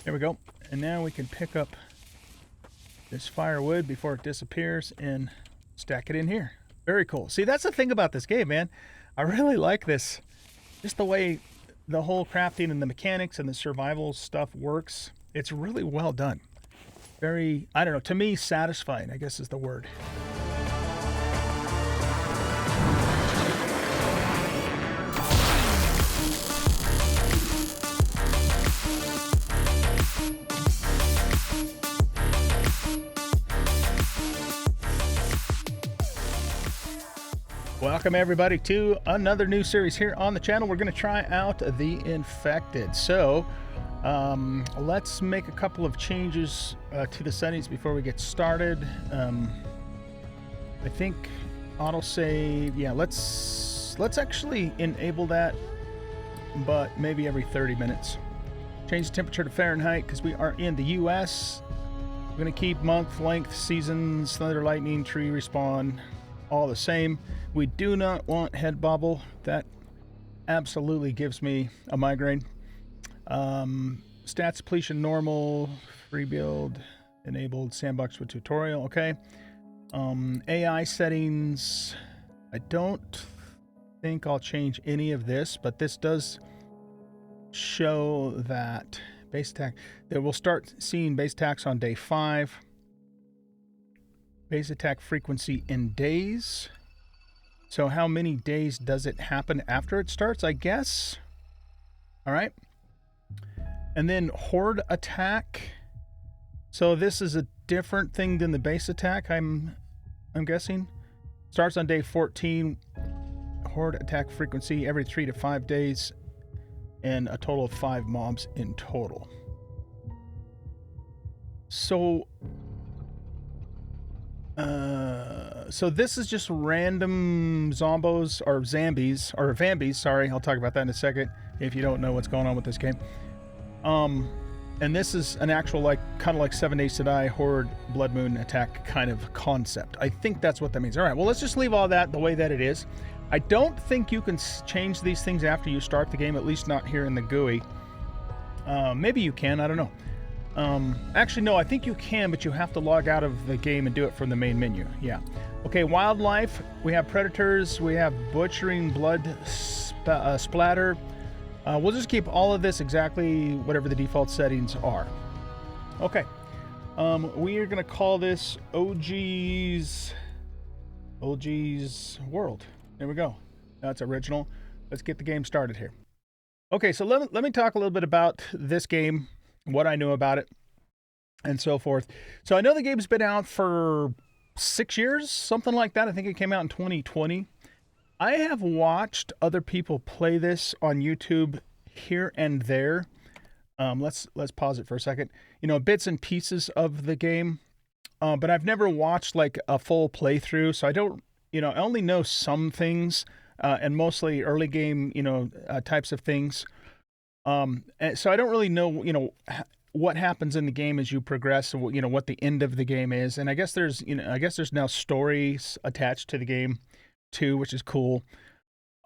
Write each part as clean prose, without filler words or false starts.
There we go. And now we can pick up this firewood before it disappears and stack it in here. Very cool. See, that's the thing about this game, man. I really like this. Just the way the whole crafting and the mechanics and the survival stuff works. It's really well done. Very, I don't know, to me, satisfying, I guess is the word. Welcome everybody to another new series here on the channel. We're going to try out The Infected. So let's make a couple of changes to the settings before we get started. I think autosave, yeah, let's actually enable that, but maybe every 30 minutes. Change the temperature to Fahrenheit because we are in the US. We're going to keep month, length, seasons, thunder, lightning, tree respawn, all the same. We do not want head bobble. That absolutely gives me a migraine. Stats depletion normal, free build enabled, sandbox with tutorial. Okay. AI settings. I don't think I'll change any of this, but this does show that base attack, that we'll start seeing base attacks on day 5. Base attack frequency in days. So how many days does it happen after it starts, I guess? All right. And then horde attack. So this is a different thing than the base attack, I'm guessing. Starts on day 14. Horde attack frequency every 3 to 5 days. And a total of 5 mobs in total. So this is just random zombos or zombies or vambies. Sorry, I'll talk about that in a second if you don't know what's going on with this game. And this is an actual kind of like 7 Days to Die horde blood moon attack kind of concept. I think that's what that means. All right, well, let's just leave all that the way that it is. I don't think you can change these things after you start the game, at least not here in the GUI. Maybe you can, I don't know. Actually, no, I think you can, but you have to log out of the game and do it from the main menu. Yeah. Okay, wildlife. We have predators. We have butchering, blood splatter. We'll just keep all of this exactly whatever the default settings are. Okay. We are going to call this OG's World. There we go. That's original. Let's get the game started here. Okay, so let me talk a little bit about this game, what I know about it, and so forth. So I know the game's been out for 6 years, something like that. I think it came out in 2020. I have watched other people play this on YouTube here and there. Let's pause it for a second. You know, bits and pieces of the game, but I've never watched like a full playthrough, so I don't, I only know some things, and mostly early game, types of things. And so I don't really know, what happens in the game as you progress, and what the end of the game is. And I guess there's now stories attached to the game too, which is cool.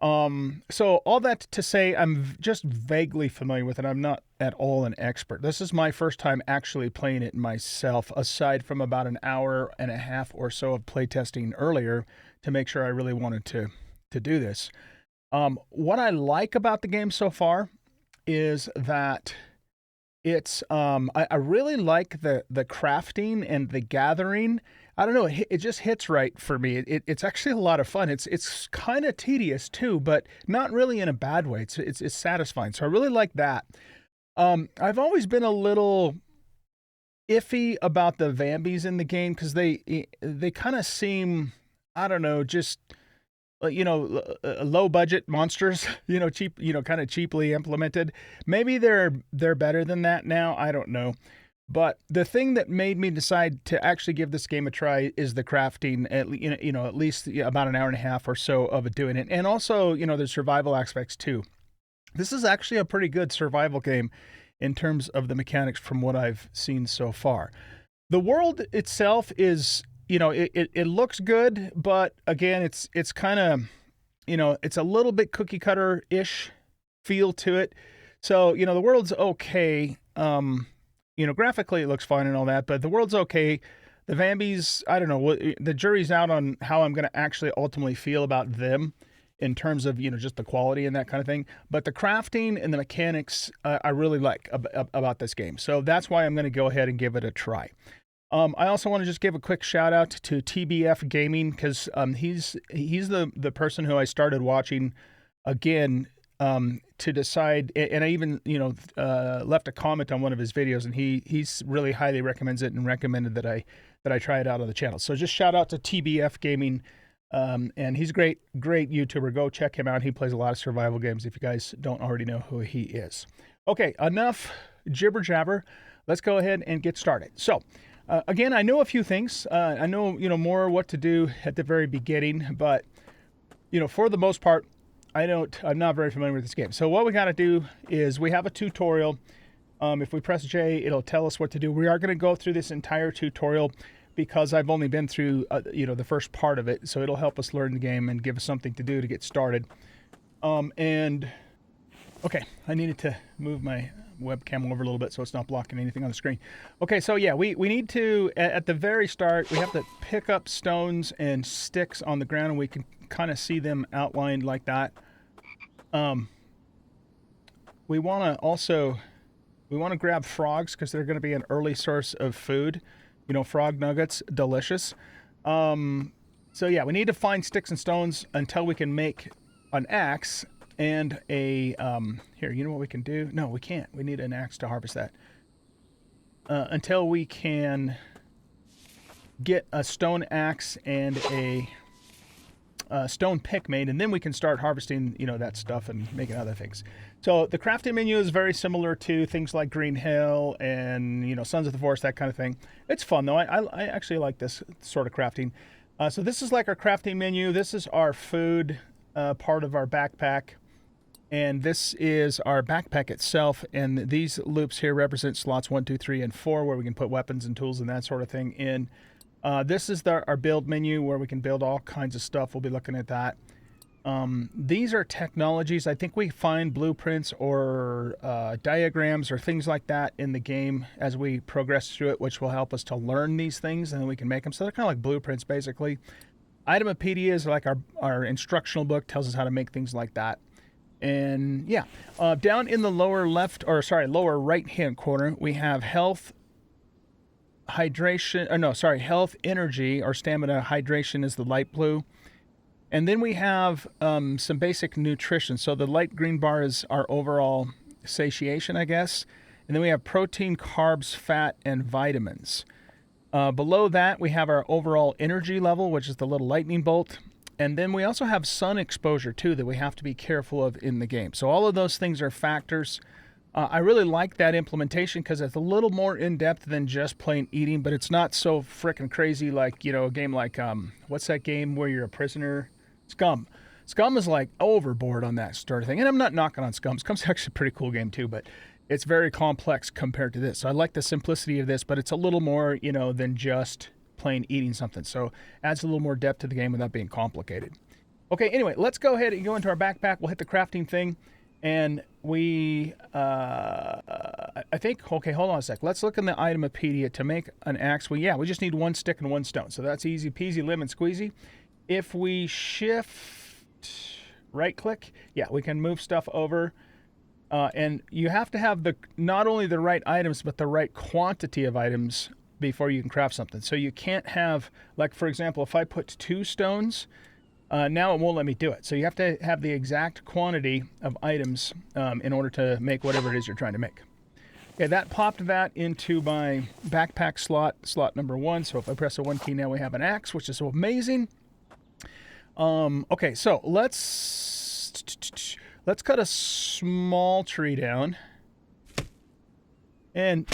So all that to say, I'm just vaguely familiar with it. I'm not at all an expert. This is my first time actually playing it myself, aside from about an hour and a half or so of playtesting earlier to make sure I really wanted to do this. What I like about the game so far is that it's I really like the crafting and the gathering. I don't know, it just hits right for me. It's actually a lot of fun. It's kind of tedious too, but not really in a bad way. It's satisfying. So I really like that. I've always been a little iffy about the vambies in the game because they kind of seem, I don't know, just low budget monsters, cheap, kind of cheaply implemented. Maybe they're better than that now. I don't know. But the thing that made me decide to actually give this game a try is the crafting, at least about an hour and a half or so of it doing it. And also, the survival aspects too. This is actually a pretty good survival game in terms of the mechanics from what I've seen so far. The world itself is, it looks good, but again, it's kind of, it's a little bit cookie cutter-ish feel to it. So, the world's okay. graphically it looks fine and all that, but the world's okay. The Vambies, I don't know, what the jury's out on how I'm going to actually ultimately feel about them in terms of, just the quality and that kind of thing. But the crafting and the mechanics, I really like about this game. So that's why I'm going to go ahead and give it a try. I also want to just give a quick shout out to TBF Gaming, because he's the person who I started watching again to decide, and I even left a comment on one of his videos, and he's really highly recommends it and recommended that I try it out on the channel. So just shout out to TBF Gaming, and he's a great YouTuber. Go check him out. He plays a lot of survival games if you guys don't already know who he is. Okay, enough jibber jabber. Let's go ahead and get started. So. Again, I know a few things. I know, more what to do at the very beginning, but, for the most part, I'm not very familiar with this game. So what we got to do is we have a tutorial. If we press J, it'll tell us what to do. We are going to go through this entire tutorial because I've only been through, the first part of it. So it'll help us learn the game and give us something to do to get started. Okay, I needed to move my webcam over a little bit so it's not blocking anything on the screen. Okay, so yeah, we need to, at the very start, we have to pick up stones and sticks on the ground, and we can kind of see them outlined like that. We want to grab frogs because they're going to be an early source of food. Frog nuggets, delicious. So yeah, we need to find sticks and stones until we can make an axe. And here, you know what we can do? No, we can't. We need an axe to harvest that. Until we can get a stone axe and a stone pick made, and then we can start harvesting, that stuff and making other things. So the crafting menu is very similar to things like Green Hill and, Sons of the Forest, that kind of thing. It's fun, though. I actually like this sort of crafting. So this is like our crafting menu. This is our food part of our backpack. And this is our backpack itself, and these loops here represent slots 1, 2, 3, and 4, where we can put weapons and tools and that sort of thing in. This is our build menu, where we can build all kinds of stuff. We'll be looking at that. These are technologies. I think we find blueprints or diagrams or things like that in the game as we progress through it, which will help us to learn these things, and then we can make them. So they're kind of like blueprints, basically. Itemopedia is like our instructional book, tells us how to make things like that. And yeah, down in the lower right hand corner, we have health, hydration, health, energy, or stamina. Hydration is the light blue. And then we have some basic nutrition. So the light green bar is our overall satiation, I guess. And then we have protein, carbs, fat, and vitamins. Below that, we have our overall energy level, which is the little lightning bolt. And then we also have sun exposure, too, that we have to be careful of in the game. So all of those things are factors. I really like that implementation because it's a little more in-depth than just plain eating, but it's not so freaking crazy like, a game like, what's that game where you're a prisoner? Scum. Scum is like overboard on that sort of thing. And I'm not knocking on Scum. Scum's actually a pretty cool game, too, but it's very complex compared to this. So I like the simplicity of this, but it's a little more, than just plain eating something. So adds a little more depth to the game without being complicated. Okay, anyway, let's go ahead and go into our backpack. We'll hit the crafting thing, and we I think, okay, hold on a sec. Let's look in the Itemopedia to make an axe. We just need 1 stick and 1 stone. So that's easy peasy lemon squeezy. If we shift right click, we can move stuff over. And you have to have not only the right items, but the right quantity of items before you can craft something. So you can't have, like, for example, if I put 2 stones, now it won't let me do it. So you have to have the exact quantity of items in order to make whatever it is you're trying to make. Okay, that popped that into my backpack slot number 1. So if I press the 1 key, now we have an axe, which is amazing. Okay, so let's cut a small tree down. And,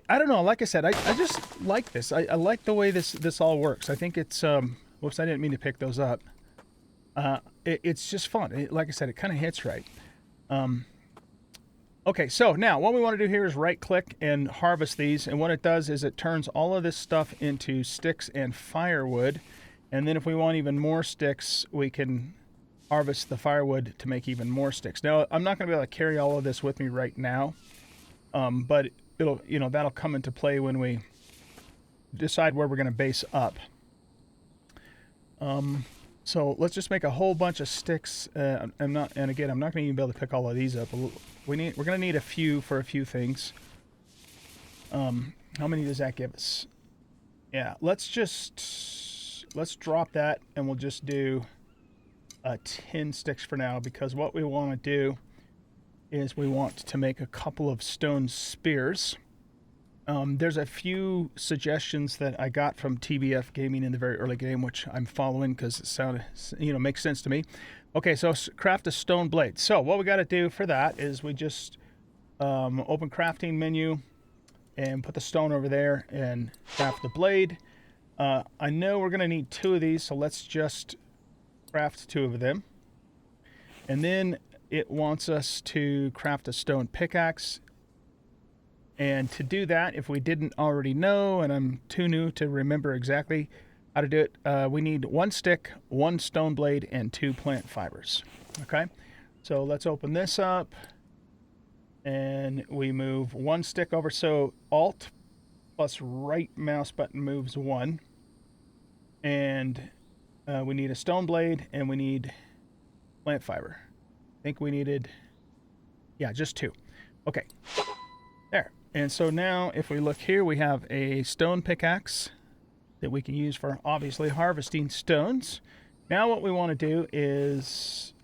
I don't know. Like I said, I just like this. I like the way this all works. I think it's, whoops, I didn't mean to pick those up. It's just fun. Like I said, it kind of hits right. Okay, so now what we want to do here is right click and harvest these. And what it does is it turns all of this stuff into sticks and firewood. And then if we want even more sticks, we can harvest the firewood to make even more sticks. Now, I'm not going to be able to carry all of this with me right now. But it'll, that'll come into play when we decide where we're going to base up. So let's just make a whole bunch of sticks. And again, I'm not going to even be able to pick all of these up. We're going to need a few for a few things. How many does that give us? Yeah, let's drop that, and we'll just do 10 sticks for now, because what we want to do is we want to make a couple of stone spears. There's a few suggestions that I got from TBF Gaming in the very early game, which I'm following because it sounded, makes sense to me. Okay, so craft a stone blade. So what we got to do for that is we just open crafting menu and put the stone over there and craft the blade. I know we're going to need 2 of these, so let's just craft 2 of them. And then it wants us to craft a stone pickaxe. And to do that, if we didn't already know, and I'm too new to remember exactly how to do it, we need 1 stick, 1 stone blade, and 2 plant fibers. Okay, so let's open this up, and we move 1 stick over. So Alt plus right mouse button moves 1, and we need a stone blade, and we need plant fiber. I think we needed, yeah, just 2. Okay, there. And so now if we look here, we have a stone pickaxe that we can use for obviously harvesting stones. Now what we want to do is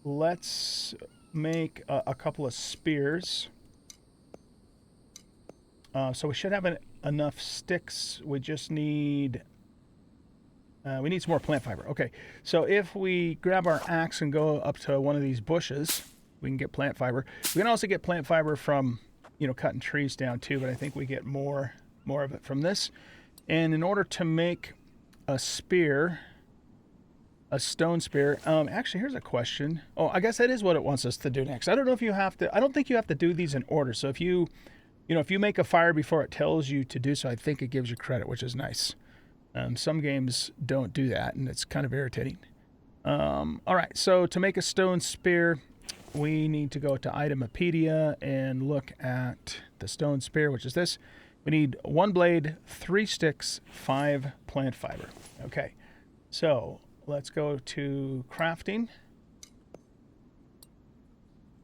let's make a couple of spears. So we should have enough sticks. We just need we need some more plant fiber. Okay, so if we grab our axe and go up to one of these bushes, we can get plant fiber. We can also get plant fiber from cutting trees down too, but I think we get more of it from this. And in order to make a spear, a stone spear, actually here's a question. Oh, I guess that is what it wants us to do next. I don't know if you have to, I don't think you have to do these in order. So if you make a fire before it tells you to do so, I think it gives you credit, which is nice. Some games don't do that, and it's kind of irritating. All right, so to make a stone spear, we need to go to Itemopedia and look at the stone spear, which is this. We need 1 blade, 3 sticks, 5 plant fiber. Okay, so let's go to crafting.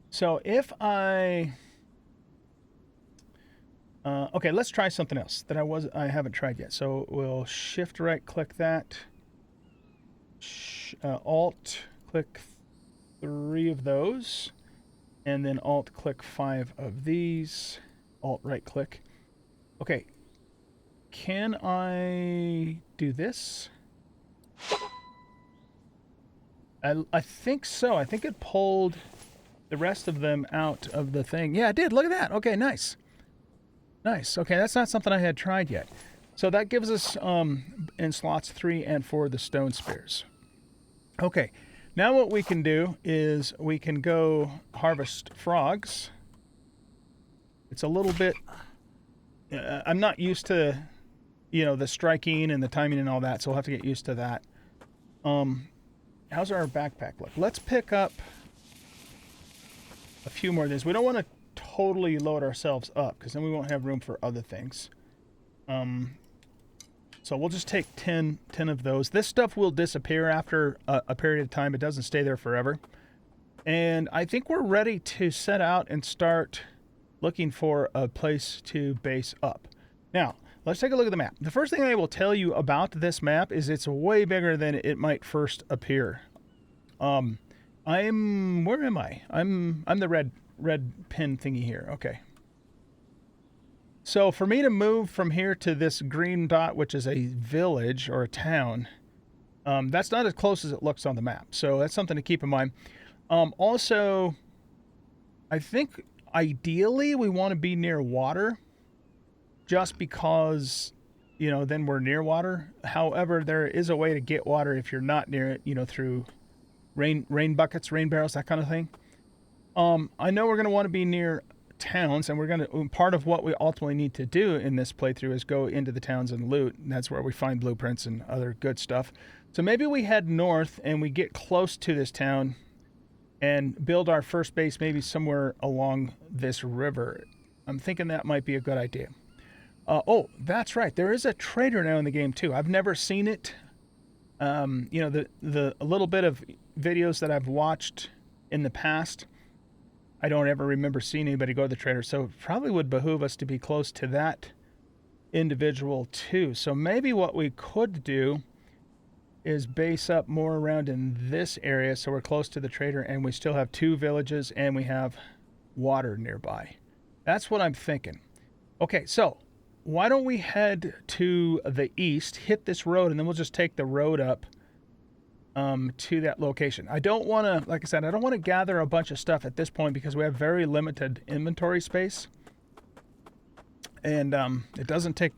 So if I... okay, let's try something else that I haven't tried yet. So we'll shift right click that. Alt click 3 of those, and then Alt click 5 of these. Alt right click. Okay, can I do this? I think so. I think it pulled the rest of them out of the thing. Yeah, it did. Look at that. Okay, nice. Nice. Okay, that's not something I had tried yet. So that gives us in slots 3 and 4 the stone spears. Okay, now what we can do is we can go harvest frogs. It's a little bit... I'm not used to, the striking and the timing and all that, so we'll have to get used to that. How's our backpack look? Let's pick up a few more of these. We don't want to totally load ourselves up, because then we won't have room for other things. So we'll just take 10 of those. This stuff will disappear after a period of time. It doesn't stay there forever. And I think we're ready to set out and start looking for a place to base up. Now, let's take a look at the map. The first thing I will tell you about this map is it's way bigger than it might first appear. Where am I? I'm the red pin thingy here. Okay. So for me to move from here to this green dot, which is a village or a town, that's not as close as it looks on the map. So that's something to keep in mind. Also, I think ideally we want to be near water, just because, then we're near water. However, there is a way to get water if you're not near it, through rain buckets, rain barrels, that kind of thing. I know we're going to want to be near towns, and part of what we ultimately need to do in this playthrough is go into the towns and loot, and that's where we find blueprints and other good stuff. So maybe we head north and we get close to this town and build our first base maybe somewhere along this river. I'm thinking that might be a good idea. Oh, that's right. There is a trader now in the game too. I've never seen it. You know, the a little bit of videos that I've watched in the past, I don't ever remember seeing anybody go to the trader. So it probably would behoove us to be close to that individual too. So maybe what we could do is base up more around in this area so we're close to the trader and we still have 2 villages and we have water nearby. That's what I'm thinking. Okay, so why don't we head to the east, hit this road, and then we'll just take the road up to that location. I don't want to, like I said, I don't want to gather a bunch of stuff at this point because we have very limited inventory space. And it doesn't take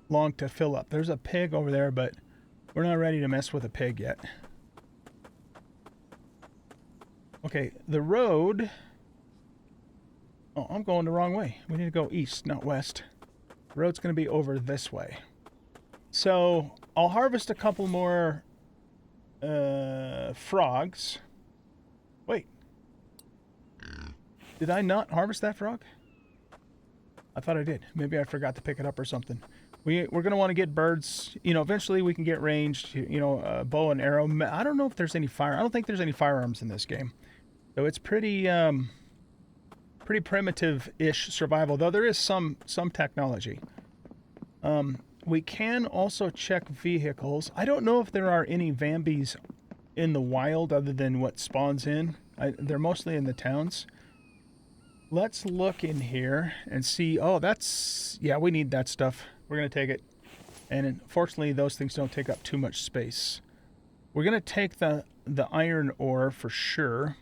long to fill up. There's a pig over there, but we're not ready to mess with a pig yet. Okay, the road... Oh, I'm going the wrong way. We need to go east, not west. The road's going to be over this way. So, I'll harvest a couple more frogs. Wait. Did I not harvest that frog? I thought I did. Maybe I forgot to pick it up or something. We're going to want to get birds. You know, eventually we can get ranged, you know, bow and arrow. I don't know if there's any fire. I don't think there's any firearms in this game. So it's pretty pretty primitive-ish survival, though there is some technology. We can also check vehicles. I don't know if there are any Vambies in the wild other than what spawns in. They're mostly in the towns. Let's look in here and see. Oh, that's... Yeah, we need that stuff. We're going to take it. And unfortunately, those things don't take up too much space. We're going to take the iron ore for sure.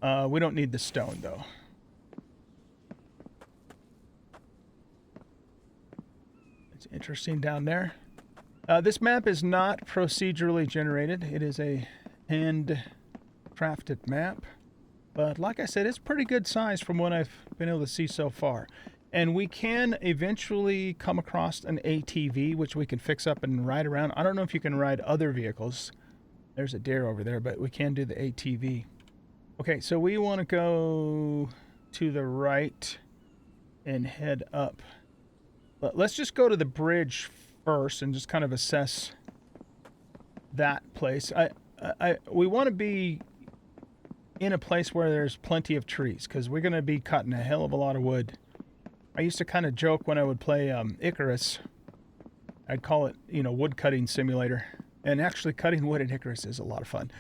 We don't need the stone, though. It's interesting down there. This map is not procedurally generated. It is a hand-crafted map. But like I said, it's pretty good size from what I've been able to see so far. And we can eventually come across an ATV, which we can fix up and ride around. I don't know if you can ride other vehicles. There's a deer over there, but we can do the ATV. Okay, so we want to go to the right and head up. But let's just go to the bridge first and just kind of assess that place. We want to be in a place where there's plenty of trees because we're going to be cutting a hell of a lot of wood. I used to kind of joke when I would play Icarus. I'd call it, you know, wood cutting simulator. And actually cutting wood in Icarus is a lot of fun.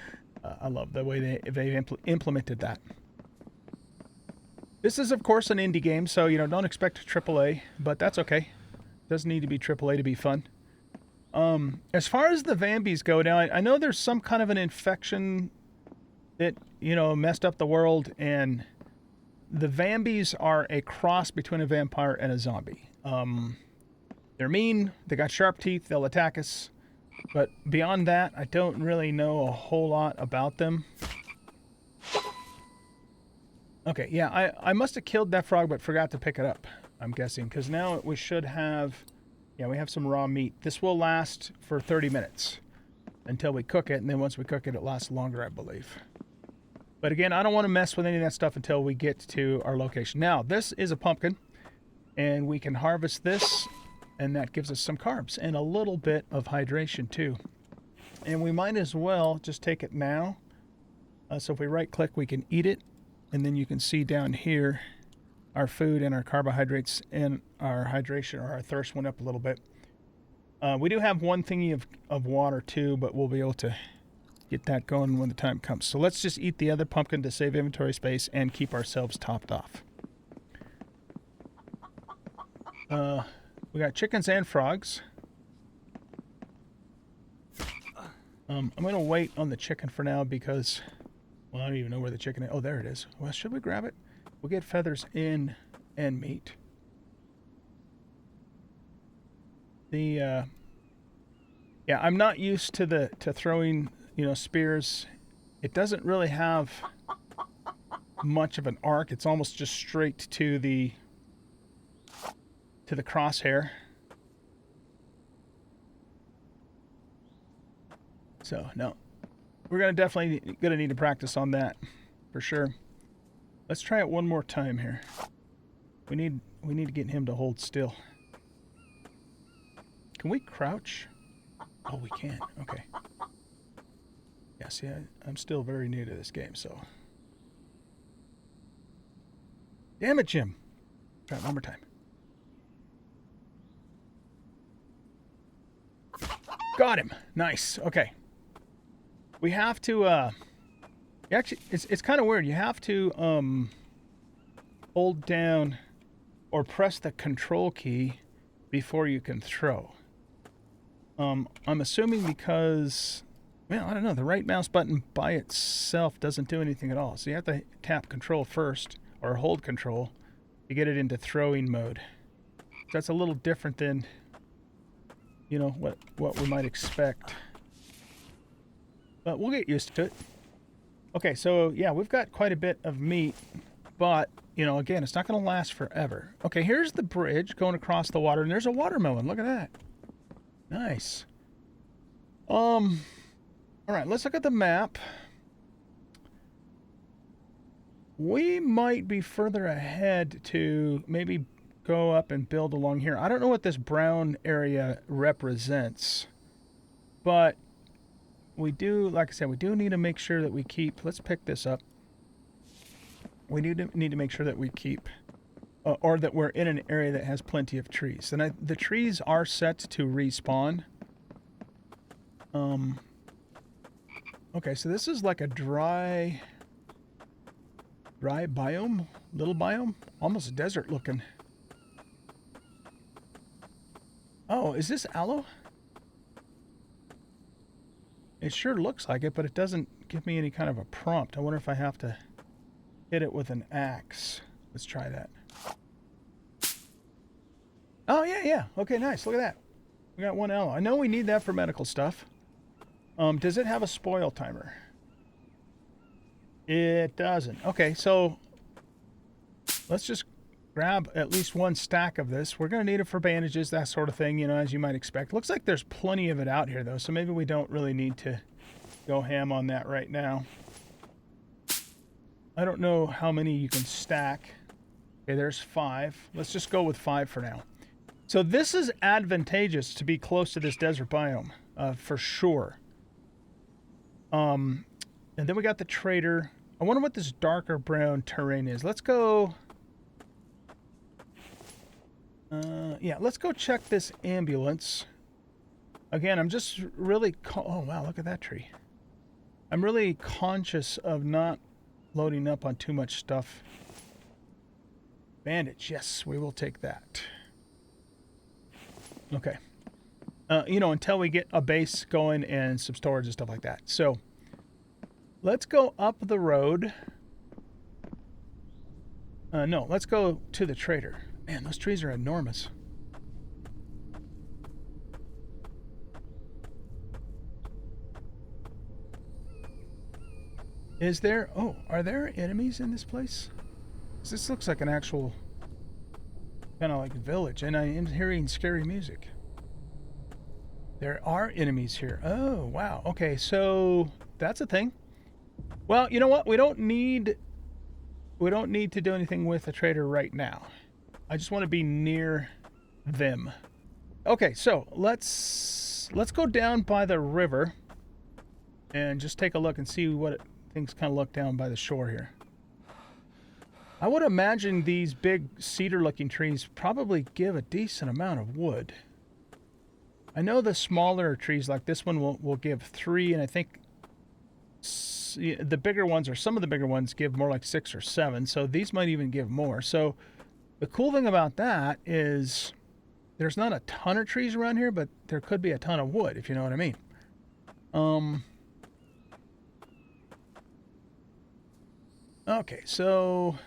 I love the way they implemented that. This is, of course, an indie game, so, you know, don't expect AAA, but that's okay. Doesn't need to be AAA to be fun. As far as the Vambies go now, I know there's some kind of an infection that, you know, messed up the world, and the Vambies are a cross between a vampire and a zombie. They're mean, they got sharp teeth, they'll attack us, but beyond that, I don't really know a whole lot about them. Okay, yeah, I must have killed that frog but forgot to pick it up, I'm guessing, because now we should have, yeah, we have some raw meat. This will last for 30 minutes until we cook it, and then once we cook it, it lasts longer, I believe. But again, I don't want to mess with any of that stuff until we get to our location. Now, this is a pumpkin, and we can harvest this, and that gives us some carbs and a little bit of hydration too. And we might as well just take it now. So if we right-click, we can eat it, and then you can see down here our food and our carbohydrates and our hydration or our thirst went up a little bit. We do have one thingy of water too, but we'll be able to get that going when the time comes. So let's just eat the other pumpkin to save inventory space and keep ourselves topped off. We got chickens and frogs. I'm going to wait on the chicken for now because, well, I don't even know where the chicken is. Oh, there it is. Well, should we grab it? We'll get feathers in and meat. Yeah, I'm not used to throwing, you know, spears. It doesn't really have much of an arc. It's almost just straight to the crosshair. So no, we're definitely gonna need to practice on that for sure. Let's try it one more time here. We need to get him to hold still. Can we crouch? Oh, we can. Okay. Yeah, see, I'm still very new to this game, so. Damn it, Jim. Try it one more time. Got him. Nice. Okay. We have to, actually, it's kind of weird. You have to, hold down or press the control key before you can throw. I'm assuming because, well, I don't know, the right mouse button by itself doesn't do anything at all. So you have to tap control first, or hold control, to get it into throwing mode. So that's a little different than, you know, what we might expect. But we'll get used to it. Okay, so yeah, we've got quite a bit of meat, but, you know, again, it's not going to last forever. Okay, here's the bridge going across the water, and there's a watermelon. Look at that. Nice. All right, let's look at the map. We might be further ahead to maybe go up and build along here. I don't know what this brown area represents, but we do, like I said, we do need to make sure that we keep, let's pick this up. We need to make sure that we keep, or that we're in an area that has plenty of trees. And the trees are set to respawn. Okay, so this is like a dry biome, little biome, almost desert looking. Oh, is this aloe? It sure looks like it, but it doesn't give me any kind of a prompt. I wonder if I have to hit it with an axe. Let's try that. Oh, yeah. Okay, nice. Look at that. We got one aloe. I know we need that for medical stuff. Does it have a spoil timer? It doesn't. Okay, so let's just grab at least one stack of this. We're going to need it for bandages, that sort of thing, you know, as you might expect. Looks like there's plenty of it out here, though, so maybe we don't really need to go ham on that right now. I don't know how many you can stack. Okay, there's 5. Let's just go with 5 for now. So this is advantageous to be close to this desert biome, for sure. And then we got the trader. I wonder what this darker brown terrain is. Let's go... yeah, let's go check this ambulance. Again, I'm just really... oh, wow, look at that tree. I'm really conscious of not loading up on too much stuff. Bandage, yes, we will take that. Okay. You know, until we get a base going and some storage and stuff like that. So, let's go up the road. No, let's go to the trader. Man, those trees are enormous. Is there... oh, are there enemies in this place? This looks like an actual kind of like village, and I am hearing scary music. There are enemies here. Oh, wow. Okay, so that's a thing. Well, you know what? We don't need to do anything with the trader right now. I just want to be near them. Okay, so let's go down by the river and just take a look and see what things kind of look down by the shore here. I would imagine these big cedar-looking trees probably give a decent amount of wood. I know the smaller trees like this one will give 3, and I think the bigger ones, or some of the bigger ones, give more like 6 or 7, so these might even give more. So the cool thing about that is there's not a ton of trees around here, but there could be a ton of wood, if you know what I mean. Okay, so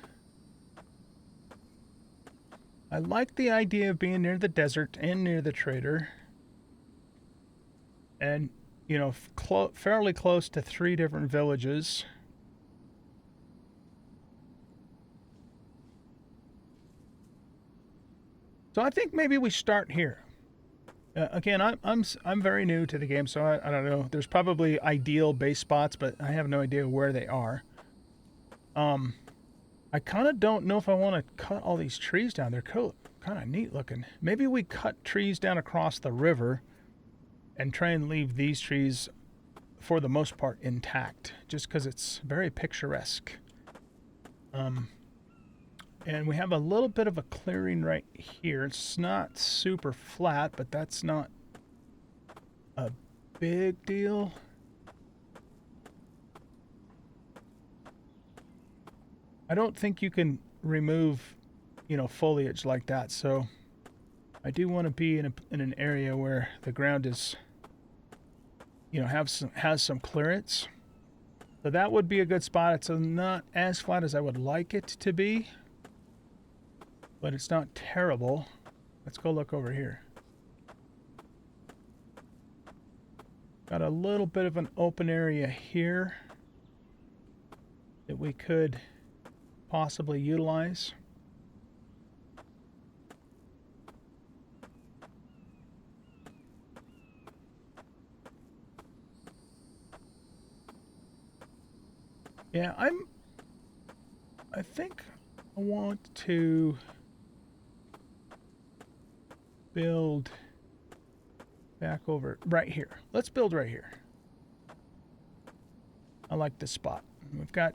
I like the idea of being near the desert and near the trader. And, you know, fairly close to 3 different villages. So I think maybe we start here. Again, I'm very new to the game, so I don't know. There's probably ideal base spots, but I have no idea where they are. I kind of don't know if I want to cut all these trees down. They're cool, kind of neat looking. Maybe we cut trees down across the river and try and leave these trees for the most part intact, just because it's very picturesque. And we have a little bit of a clearing right here. It's not super flat, but that's not a big deal. I don't think you can remove, foliage like that. So I do want to be in an area where the ground is, has some clearance. So that would be a good spot. It's not as flat as I would like it to be, but it's not terrible. Let's go look over here. Got a little bit of an open area here that we could possibly utilize. Yeah, I think I want to build back over right here. Let's build right here. I like this spot. We've got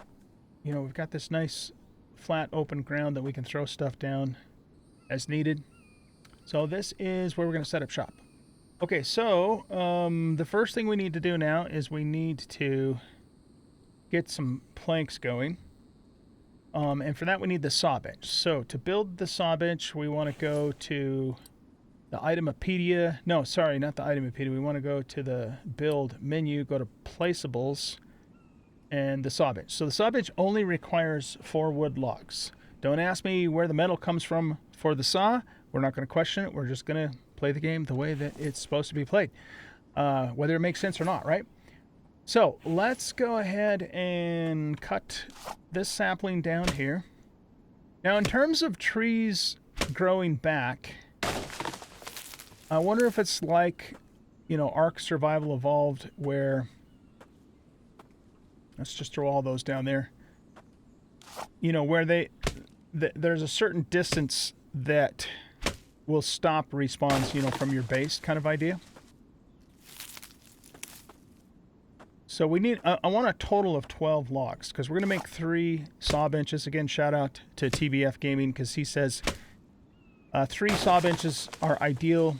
this nice flat open ground that we can throw stuff down as needed. So this is where we're going to set up shop. Okay, so the first thing we need to do now is we need to get some planks going. And for that we need the saw bench. So to build the saw bench, we want to go to the Itemopedia. No, sorry, not the Itemopedia. We want to go to the build menu, go to placeables, and the saw bench. So the saw bench only requires 4 wood logs. Don't ask me where the metal comes from for the saw. We're not going to question it. We're just going to play the game the way that it's supposed to be played, whether it makes sense or not, right? So let's go ahead and cut this sapling down here. Now, in terms of trees growing back, I wonder if it's like, Ark Survival Evolved, where, let's just throw all those down there, where there's a certain distance that will stop respawns, from your base kind of idea. So we need, I want a total of 12 logs, because we're going to make 3 saw benches. Again, shout out to TBF Gaming, because he says 3 saw benches are ideal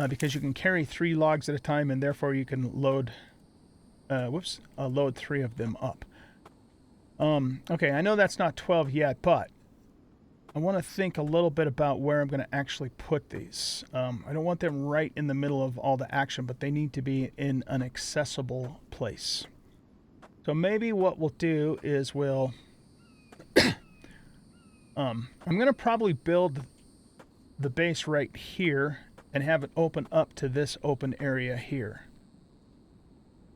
because you can carry 3 logs at a time, and therefore you can load 3 of them up. Okay, I know that's not 12 yet, but I want to think a little bit about where I'm going to actually put these. I don't want them right in the middle of all the action, but they need to be in an accessible place. So maybe what we'll do is we'll... I'm going to probably build the base right here and have it open up to this open area here.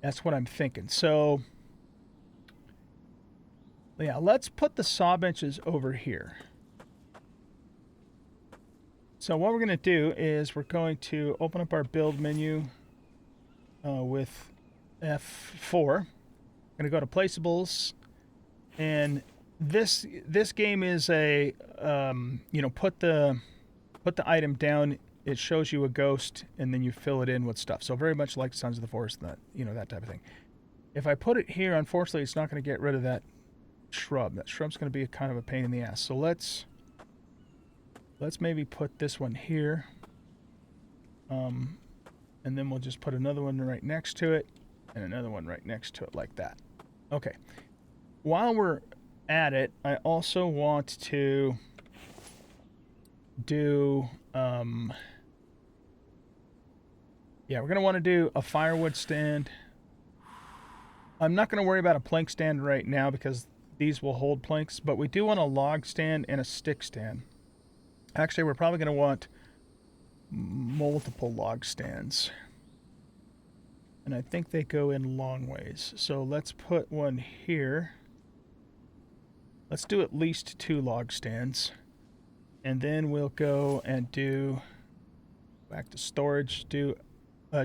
That's what I'm thinking. So, yeah, let's put the saw benches over here. So what we're going to do is we're going to open up our build menu with F4. We're going to go to placeables, and this game is a put the item down. It shows you a ghost, and then you fill it in with stuff. So very much like Sons of the Forest, that type of thing. If I put it here, unfortunately, it's not going to get rid of that shrub. That shrub's going to be kind of a pain in the ass. So let's maybe put this one here, and then we'll just put another one right next to it, and another one right next to it, like that. Okay. While we're at it, I also want to do we're going to want to do a firewood stand. I'm not going to worry about a plank stand right now because these will hold planks, but we do want a log stand and a stick stand. Actually, we're probably going to want multiple log stands, and I think they go in long ways. So let's put one here. Let's do at least 2 log stands, and then we'll go and do, back to storage, do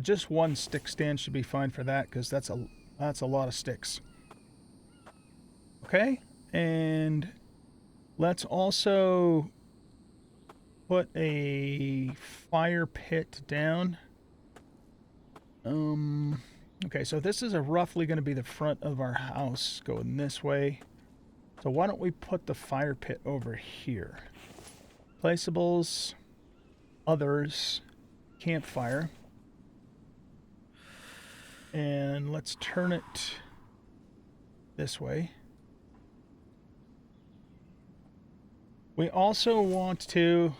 just 1 stick stand should be fine for that, because that's a lot of sticks. Okay, And let's also put a fire pit down. Okay, so this is roughly going to be the front of our house going this way. So why don't we put the fire pit over here? Placeables, others, campfire. And let's turn it this way. We also want to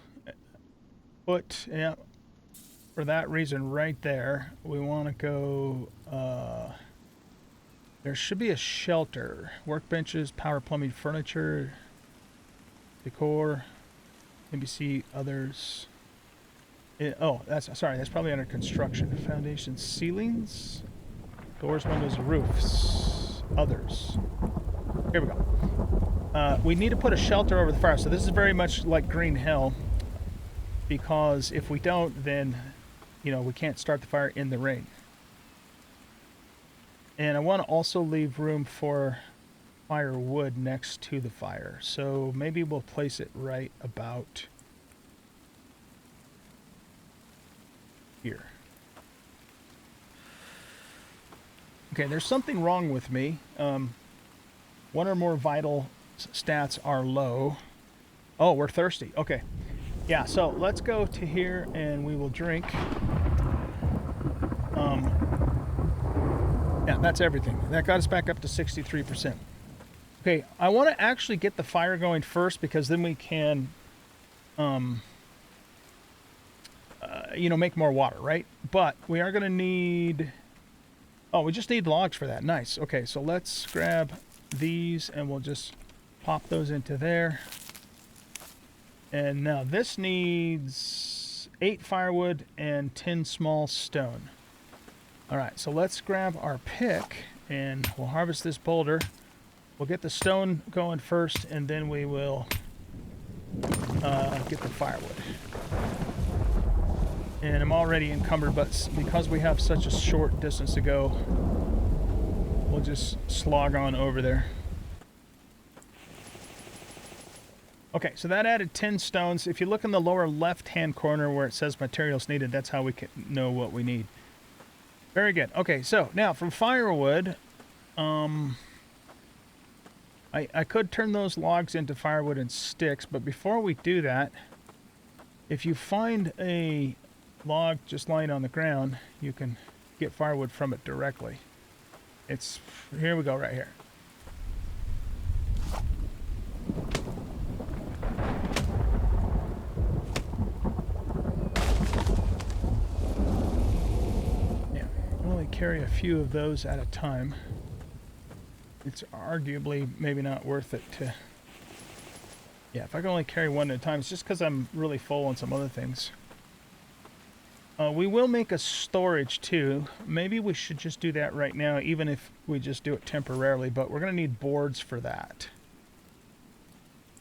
put, yeah, for that reason right there, we want to go, there should be a shelter. Workbenches, power plumbing, furniture, decor, NBC, others. Oh, that's probably under construction. Foundation, ceilings, doors, windows, roofs, others. Here we go. We need to put a shelter over the fire. So this is very much like Green Hill, because if we don't, then, you know, we can't start the fire in the rain. And I want to also leave room for firewood next to the fire. So maybe we'll place it right about here. Okay, there's something wrong with me. One or more vital stats are low. Oh, we're thirsty. Okay. Yeah, so let's go to here and we will drink. Yeah, that's everything. That got us back up to 63%. Okay, I want to actually get the fire going first, because then we can, you know, make more water, right? But we are going to need... Oh, we just need logs for that. Nice. Okay, so let's grab these and we'll just pop those into there. And now this needs 8 firewood and 10 small stone. All right, so let's grab our pick and we'll harvest this boulder. We'll get the stone going first, and then we will get the firewood. And I'm already encumbered, but because we have such a short distance to go, we'll just slog on over there. Okay, so that added 10 stones. If you look in the lower left-hand corner where it says materials needed, that's how we can know what we need. Very good. Okay, so now from firewood, I could turn those logs into firewood and sticks, but before we do that, if you find a log just lying on the ground, you can get firewood from it directly. It's, here we go, right here. Carry a few of those at a time. It's arguably maybe not worth it to... Yeah, if I can only carry one at a time, it's just because I'm really full on some other things. We will make a storage too. Maybe we should just do that right now, even if we just do it temporarily, but we're going to need boards for that.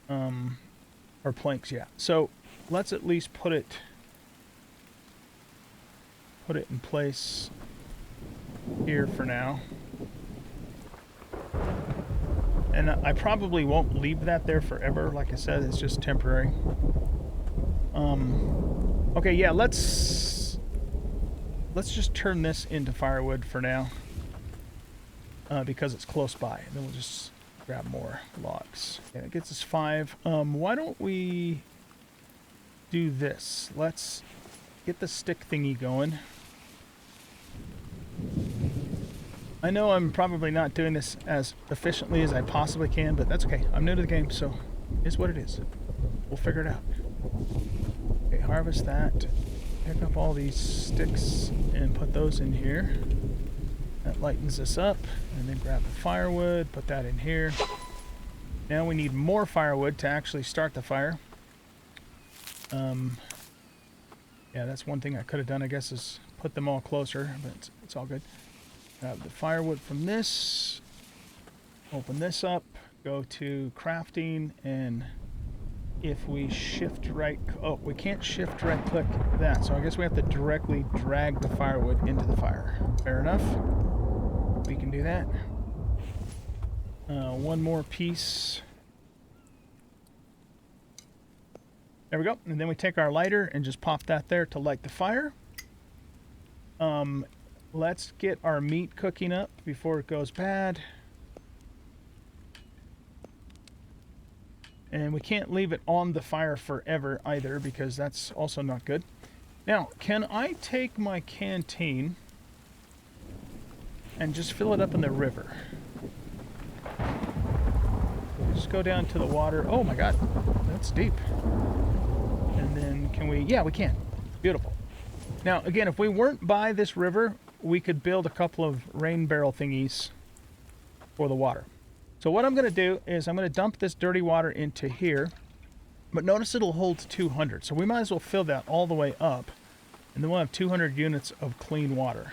Or planks, yeah. So let's at least put it in place here for now. And I probably won't leave that there forever. Like I said, it's just temporary. Okay, yeah, let's just turn this into firewood for now, because it's close by. And then we'll just grab more logs. Okay, that gets us 5. Why don't we do this? Let's get the stick thingy going. I know I'm probably not doing this as efficiently as I possibly can, but that's okay. I'm new to the game, so it's what it is. We'll figure it out. Okay, harvest that. Pick up all these sticks and put those in here. That lightens us up. And then grab the firewood, put that in here. Now we need more firewood to actually start the fire. Yeah, that's one thing I could have done, I guess, is put them all closer, but it's all good. Grab the firewood from this, open this up, go to crafting, and if we shift right, oh, we can't shift right click that, so I guess we have to directly drag the firewood into the fire. Fair enough. We can do that. One more piece. There we go. And then we take our lighter and just pop that there to light the fire. Let's get our meat cooking up before it goes bad. And we can't leave it on the fire forever either, because that's also not good. Now, can I take my canteen and just fill it up in the river? Just go down to the water. Oh my god, that's deep. And then can we... Yeah, we can. Beautiful. Now, again, if we weren't by this river, we could build a couple of rain barrel thingies for the water. So what I'm going to do is I'm going to dump this dirty water into here. But notice it'll hold 200. So we might as well fill that all the way up. And then we'll have 200 units of clean water.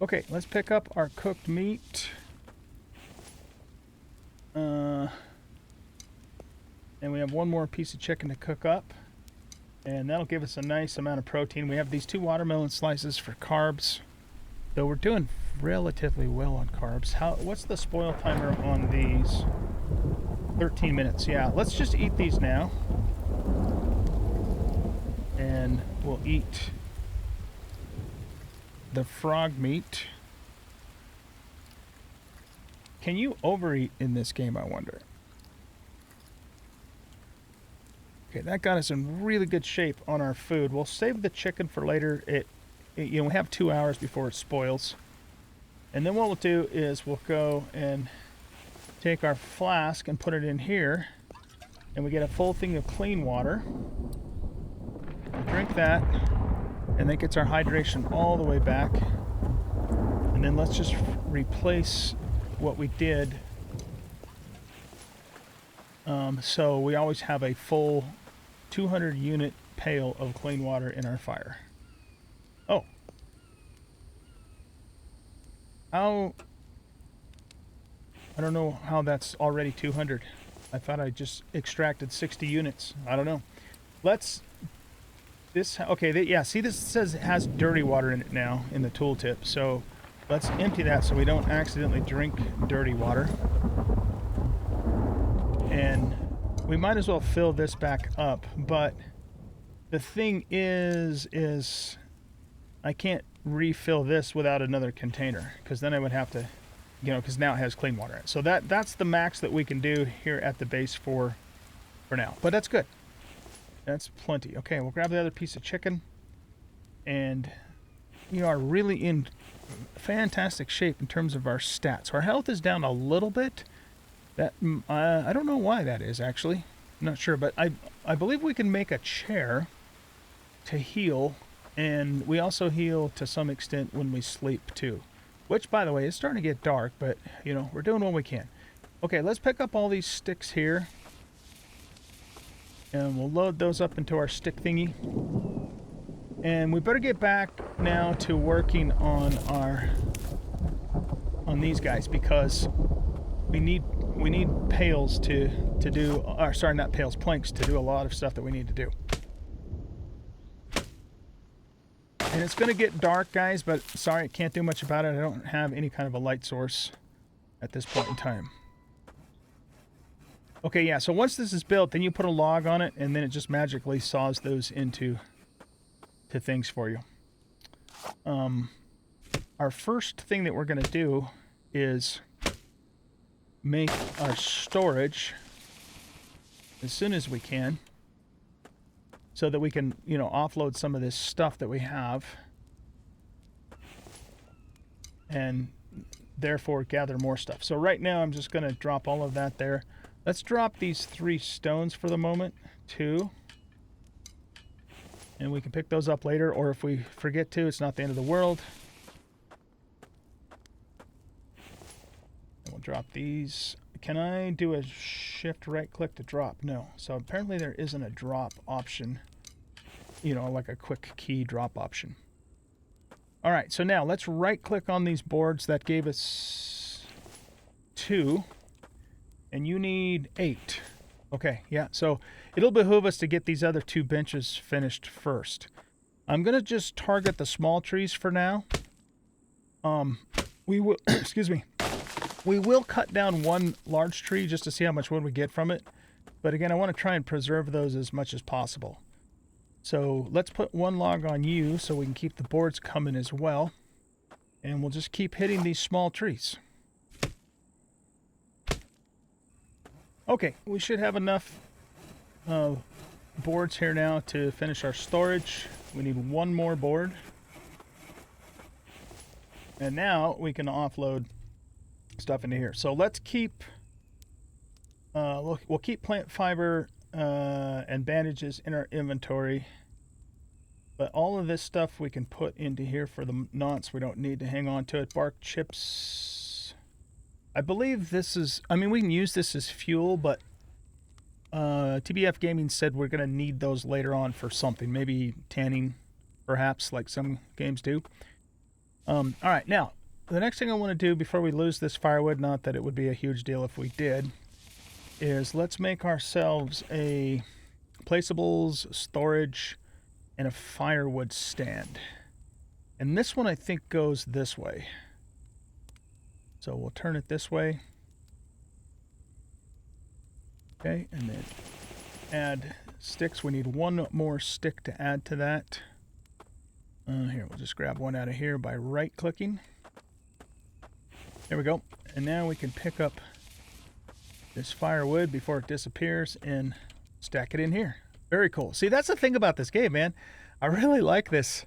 Okay, let's pick up our cooked meat. And we have one more piece of chicken to cook up. And that'll give us a nice amount of protein. We have these 2 watermelon slices for carbs. Though we're doing relatively well on carbs. What's the spoil timer on these? 13 minutes. Yeah, let's just eat these now. And we'll eat the frog meat. Can you overeat in this game, I wonder? Okay, that got us in really good shape on our food. We'll save the chicken for later. You know, we have 2 hours before it spoils. And then what we'll do is we'll go and take our flask and put it in here. And we get a full thing of clean water. We'll drink that. And that gets our hydration all the way back. And then let's just replace what we did. So we always have a full 200 unit pail of clean water in our fire. Oh. I don't know how that's already 200. I thought I just extracted 60 units. I don't know. Yeah, see, this says it has dirty water in it now in the tooltip. So let's empty that so we don't accidentally drink dirty water. And we might as well fill this back up, but the thing is I can't refill this without another container, because then I would have to, because now it has clean water in it. So that's the max that we can do here at the base for now. But that's good. That's plenty. Okay, we'll grab the other piece of chicken, and we are really in fantastic shape in terms of our stats. Our health is down a little bit. That I don't know why that is, actually. I'm not sure, but I believe we can make a chair to heal, and we also heal to some extent when we sleep too. Which, by the way, is starting to get dark, but we're doing what we can. Okay, let's pick up all these sticks here, and we'll load those up into our stick thingy. And we better get back now to working on these guys, because we need pails to do, or sorry, not pails, planks to do a lot of stuff that we need to do. And it's going to get dark, guys, but sorry, I can't do much about it. I don't have any kind of a light source at this point in time. Okay, yeah, so once this is built, then you put a log on it, and then it just magically saws those into things for you. Our first thing that we're going to do is make our storage as soon as we can, so that we can, offload some of this stuff that we have, and therefore gather more stuff. So right now I'm just going to drop all of that there. Let's drop these 3 stones for the moment, 2. And we can pick those up later, or if we forget to, it's not the end of the world. And we'll drop these. Can I do a shift right click to drop? No. So apparently there isn't a drop option, like a quick key drop option. All right, so now let's right click on these boards. That gave us 2, and you need 8. Okay, yeah, so it'll behoove us to get these other 2 benches finished first. I'm gonna just target the small trees for now. We will, excuse me. We will cut down one large tree just to see how much wood we get from it. But again, I want to try and preserve those as much as possible. So let's put one log on you so we can keep the boards coming as well. And we'll just keep hitting these small trees. Okay, we should have enough boards here now to finish our storage. We need one more board. And now we can offload stuff into here. So let's keep, we'll keep plant fiber and bandages in our inventory. But all of this stuff we can put into here for the nonce. We don't need to hang on to it. Bark chips. I believe this is, I mean, we can use this as fuel, but TBF Gaming said we're going to need those later on for something. Maybe tanning, perhaps, like some games do. All right, now, the next thing I want to do before we lose this firewood, not that it would be a huge deal if we did, is let's make ourselves a placeables, storage, and a firewood stand. And this one I think goes this way. So we'll turn it this way. Okay, and then add sticks. We need one more stick to add to that. Here, we'll just grab one out of here by right-clicking. There we go. And now we can pick up this firewood before it disappears and stack it in here. Very cool. See, that's the thing about this game, man. I really like this.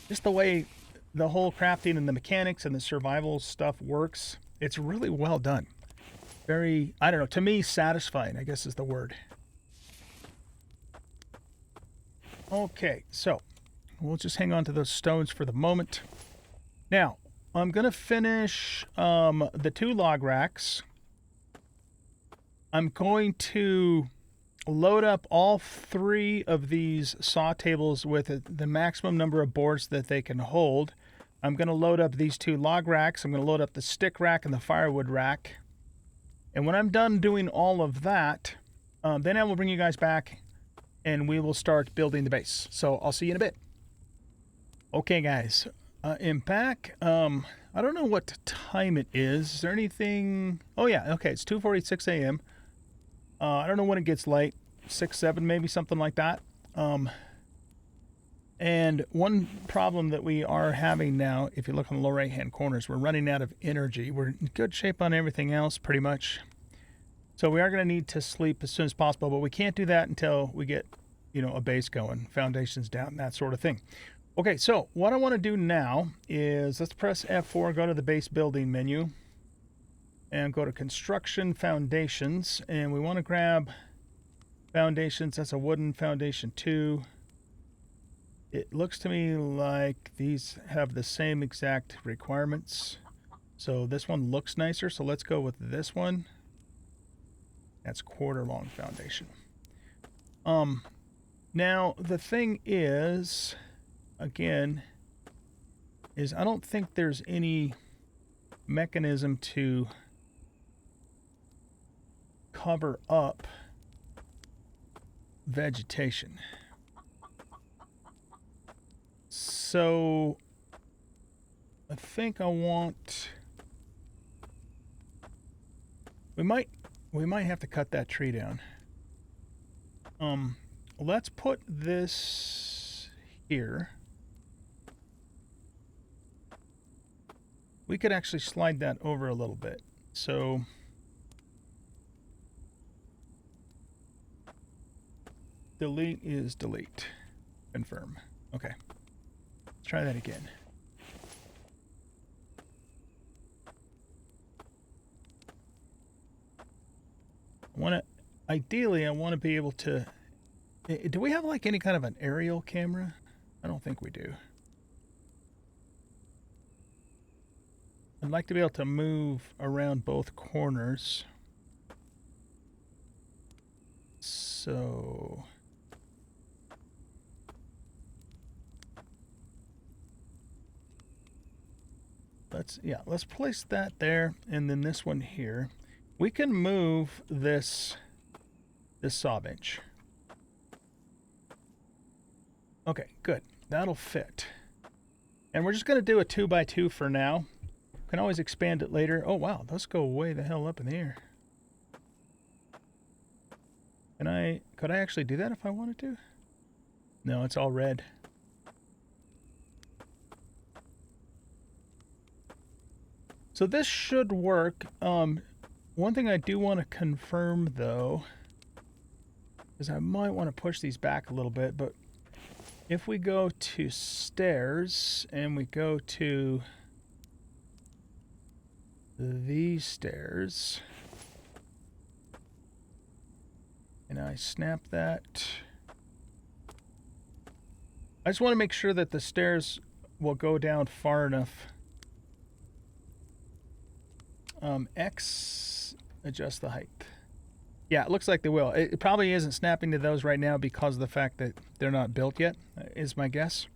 Just the way the whole crafting and the mechanics and the survival stuff works. It's really well done. Very, I don't know, to me, satisfying, I guess is the word. Okay, so we'll just hang on to those stones for the moment. Now, I'm going to finish the 2 log racks. I'm going to load up all 3 of these saw tables with the maximum number of boards that they can hold. I'm going to load up these 2 log racks. I'm going to load up the stick rack and the firewood rack. And when I'm done doing all of that, then I will bring you guys back and we will start building the base. So I'll see you in a bit. Okay, guys, I'm back. I don't know what time it is. Is there anything? Oh, yeah. Okay, it's 2:46 a.m. I don't know when it gets light, 6, 7, maybe something like that. And one problem that we are having now, if you look on the lower right-hand corners, we're running out of energy. We're in good shape on everything else, pretty much. So we are going to need to sleep as soon as possible, but we can't do that until we get, you know, a base going, foundations down, that sort of thing. Okay, so what I want to do now is let's press F4, go to the base building menu, and go to construction foundations, and we want to grab foundations. That's a wooden foundation 2. It looks to me like these have the same exact requirements. So this one looks nicer, so let's go with this one. That's quarter long foundation. Now the thing is, again, is I don't think there's any mechanism to cover up vegetation. So I think I want, we might have to cut that tree down. Let's put this here. We could actually slide that over a little bit. So delete is delete. Confirm. Okay. Let's try that again. Ideally, I want to be able to, do we have like any kind of an aerial camera? I don't think we do. I'd like to be able to move around both corners. So let's place that there, and then this one here. We can move this saw bench. Okay, good. That'll fit. And we're just going to do a 2x2 for now. Can always expand it later. Oh, wow. Those go way the hell up in the air. Could I actually do that if I wanted to? No, it's all red. So this should work. One thing I do want to confirm, though, is I might want to push these back a little bit, but if we go to stairs and we go to these stairs, and I snap that, I just want to make sure that the stairs will go down far enough. X, adjust the height. Yeah, it looks like they will. It probably isn't snapping to those right now because of the fact that they're not built yet, is my guess.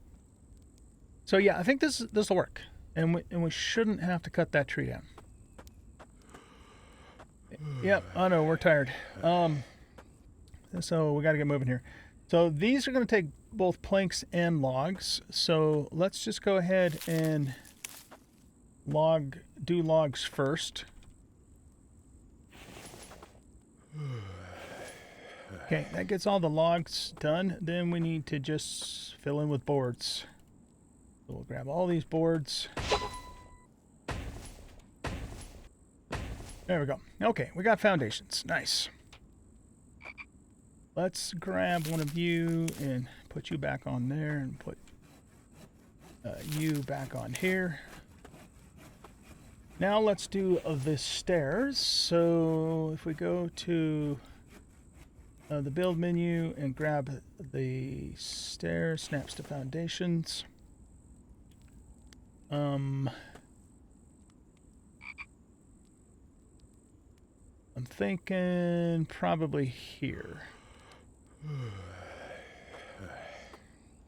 So yeah, I think this will work, and we shouldn't have to cut that tree down. Yep, I know, we're tired. So we got to get moving here. So these are going to take both planks and logs. So let's just go ahead and do logs first. Okay, that gets all the logs done. Then we need to just fill in with boards. So we'll grab all these boards. There we go. Okay, we got foundations. Nice. Let's grab one of you and put you back on there and put you back on here. Now let's do the stairs. So if we go to the build menu and grab the stairs, snaps to foundations. I'm thinking probably here.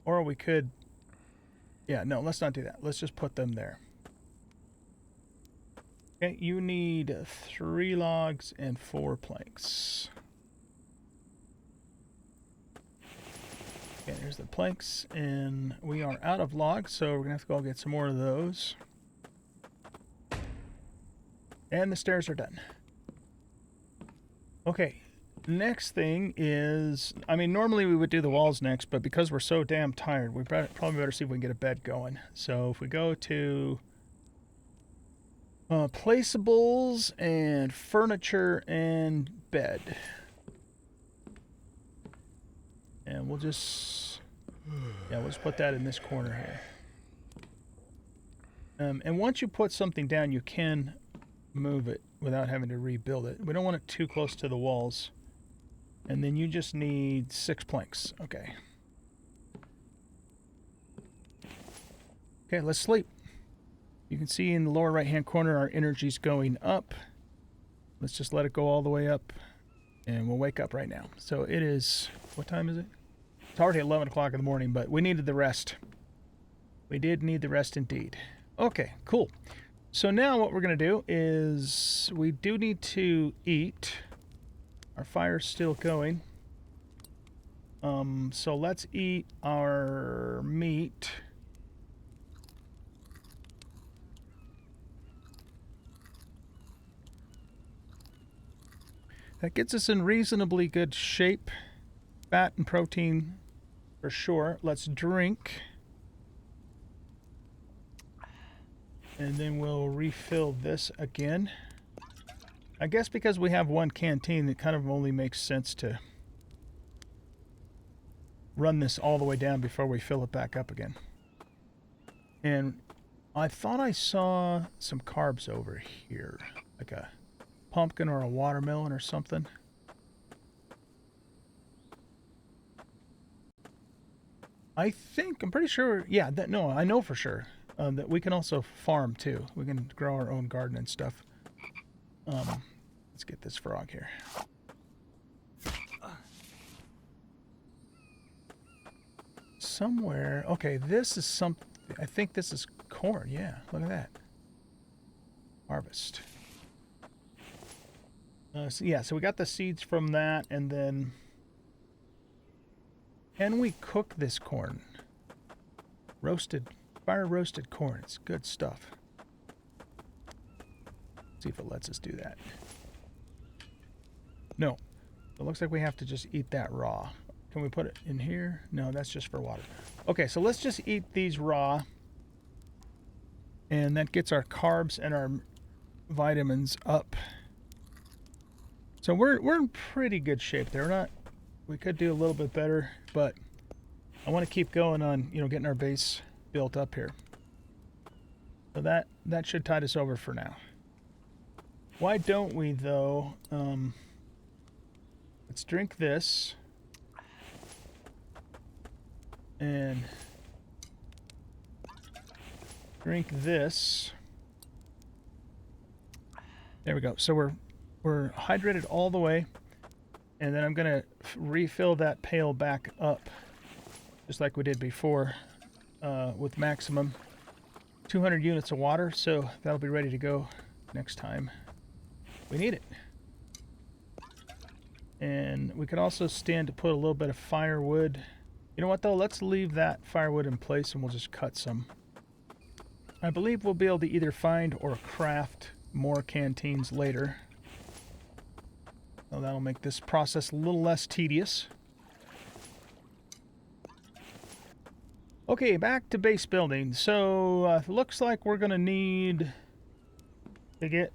Or we could... Yeah, no, let's not do that. Let's just put them there. Okay, you need 3 logs and 4 planks. Okay, there's the planks, and we are out of logs, so we're going to have to go get some more of those. And the stairs are done. Okay, next thing is, I mean, normally we would do the walls next, but because we're so damn tired, we probably better see if we can get a bed going. So if we go to placeables and furniture and bed. And we'll just, yeah, we'll just put that in this corner here. And once you put something down, you can move it without having to rebuild it. We don't want it too close to the walls. And then you just need 6 planks. Okay. Okay, let's sleep. You can see in the lower right-hand corner our energy's going up. Let's just let it go all the way up, and we'll wake up right now. So it is, what time is it? It's already 11 o'clock in the morning, but we needed the rest. We did need the rest indeed. Okay, cool. So now what we're going to do is we do need to eat. Our fire's still going. So let's eat our meat. That gets us in reasonably good shape. Fat and protein for sure. Let's drink. And then we'll refill this again. I guess because we have one canteen, it kind of only makes sense to run this all the way down before we fill it back up again. And I thought I saw some carbs over here, like a pumpkin or a watermelon or something. I'm pretty sure, yeah, no, I know for sure that we can also farm too. We can grow our own garden and stuff. Let's get this frog here. Somewhere, okay, this is something, I think this is corn, yeah, look at that. Harvest. So yeah, so we got the seeds from that, and then can we cook this corn? Roasted, fire roasted corn. It's good stuff. See if it lets us do that. No. It looks like we have to just eat that raw. Can we put it in here? No, that's just for water. Okay, so let's just eat these raw. And that gets our carbs and our vitamins up. So we're in pretty good shape there. We could do a little bit better, but I want to keep going on, getting our base built up here. So that should tide us over for now. Why don't we, though? Let's drink this. And drink this. There we go. So we're hydrated all the way. And then I'm going to refill that pail back up, just like we did before, with maximum 200 units of water. So that'll be ready to go next time we need it. And we could also stand to put a little bit of firewood. You know what, though? Let's leave that firewood in place and we'll just cut some. I believe we'll be able to either find or craft more canteens later. So that'll make this process a little less tedious. Okay, back to base building. So, looks like we're going to need to get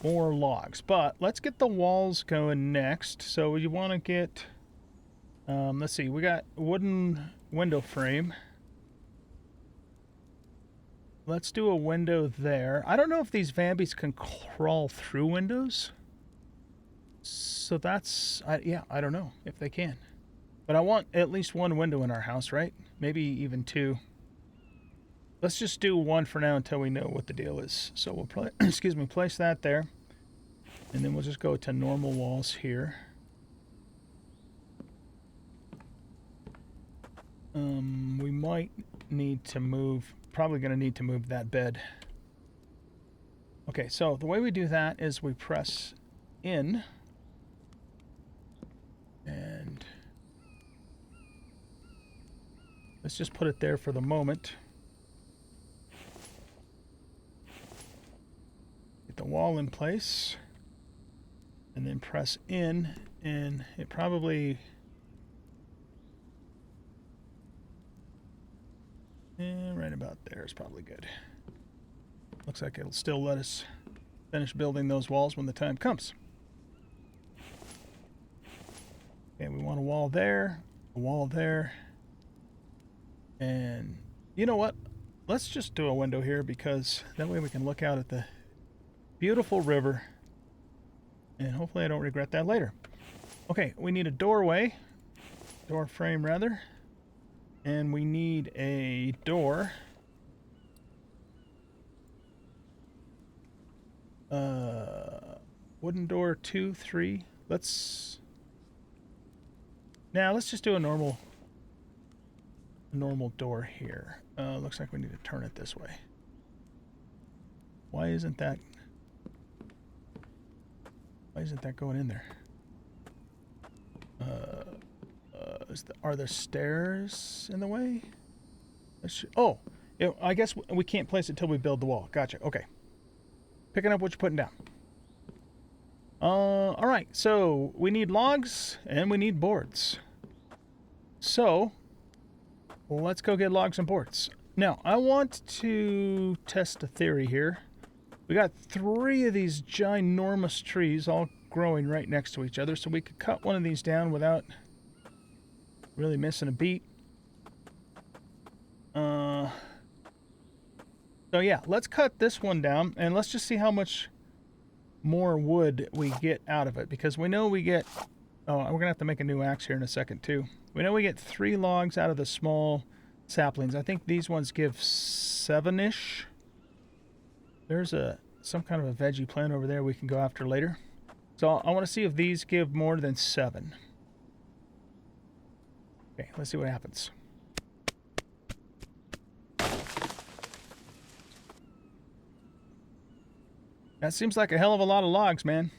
more logs. But let's get the walls going next. So you want to get... let's see, we got wooden window frame. Let's do a window there. I don't know if these Vambies can crawl through windows. So that's... yeah, I don't know if they can. But I want at least one window in our house, right? Maybe even two. Let's just do one for now until we know what the deal is. So we'll probably, place that there. And then we'll just go to normal walls here. We might need to move... Probably going to need to move that bed. Okay, so the way we do that is we press in. And let's just put it there for the moment. Get the wall in place. And then press in. And it probably... right about there is probably good. Looks like it'll still let us finish building those walls when the time comes. Okay, we want a wall there, and you know what? Let's just do a window here because that way we can look out at the beautiful river, and hopefully I don't regret that later. Okay, we need a doorway, door frame rather. And we need a door. Wooden door 2, 3. Let's just do a normal door here. Looks like we need to turn it this way. Why isn't that going in there? Are there stairs in the way? I guess we can't place it till we build the wall. Gotcha. Okay. Picking up what you're putting down. All right. So we need logs and we need boards. So let's go get logs and boards. Now I want to test a theory here. We got 3 of these ginormous trees all growing right next to each other, so we could cut one of these down without really missing a beat. So yeah, let's cut this one down and let's just see how much more wood we get out of it, because we know we get... Oh, we're gonna have to make a new axe here in a second too. We know we get 3 logs out of the small saplings. I think these ones give 7-ish. There's some kind of a veggie plant over there we can go after later. So I want to see if these give more than 7. Okay, let's see what happens. That seems like a hell of a lot of logs, man.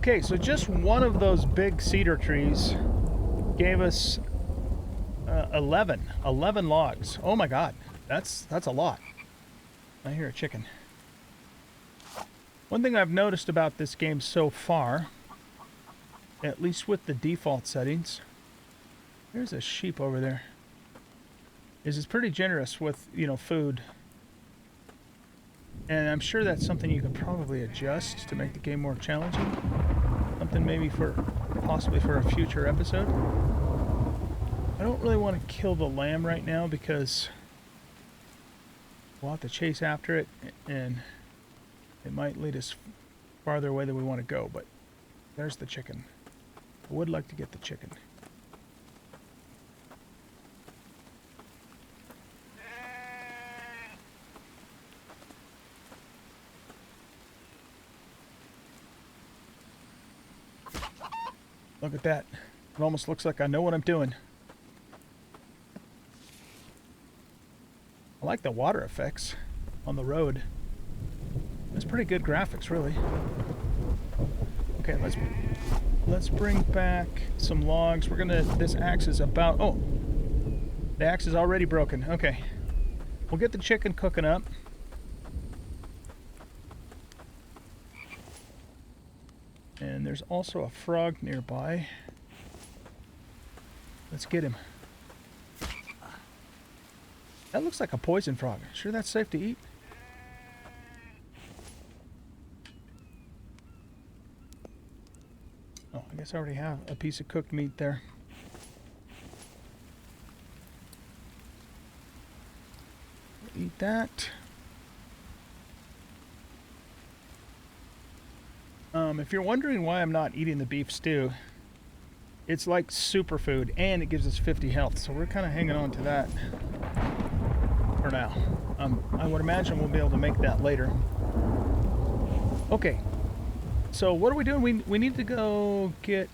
Okay, so just one of those big cedar trees gave us 11 logs. Oh my god, that's a lot. I hear a chicken. One thing I've noticed about this game so far, at least with the default settings, there's a sheep over there, is it's pretty generous with, you know, food. And I'm sure that's something you could probably adjust to make the game more challenging. Something maybe possibly for a future episode. I don't really want to kill the lamb right now because we'll have to chase after it and it might lead us farther away than we want to go, but there's the chicken. I would like to get the chicken. Look at that. It almost looks like I know what I'm doing. I like the water effects on the road. It's pretty good graphics, really. Okay, let's bring back some logs. This axe is about, oh, the axe is already broken. Okay, we'll get the chicken cooking up. And there's also a frog nearby. Let's get him. That looks like a poison frog. Sure that's safe to eat? Oh, I guess I already have a piece of cooked meat there. Eat that. If you're wondering why I'm not eating the beef stew, it's like superfood and it gives us 50 health, so we're kind of hanging on to that for now. I would imagine we'll be able to make that later. Okay, so what are we doing? We need to go get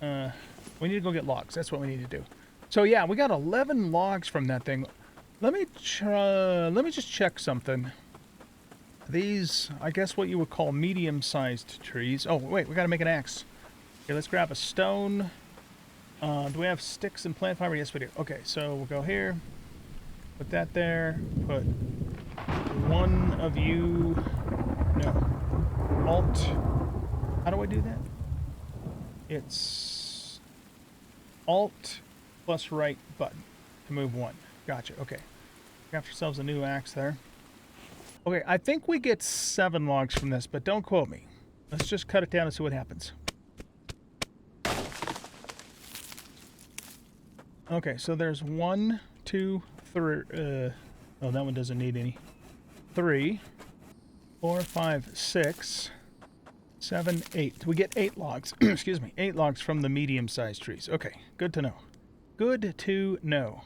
we need to go get logs. That's what we need to do. So yeah, we got 11 logs from that thing. Let me just check something. These, I guess what you would call medium-sized trees. Oh, wait, we gotta make an axe. Okay, let's grab a stone. Do we have sticks and plant fiber? Yes, we do. Okay, so we'll go here. Put that there. Put one of you... No. Alt. How do I do that? It's Alt plus right button to move one. Gotcha, okay. Got ourselves a new axe there. Okay, I think we get 7 logs from this, but don't quote me. Let's just cut it down and see what happens. Okay, so there's 1, 2, 3. Oh, that one doesn't need any. 3, 4, 5, 6, 7, 8. We get 8 logs. Excuse me, 8 logs from the medium-sized trees. Okay, good to know. Good to know.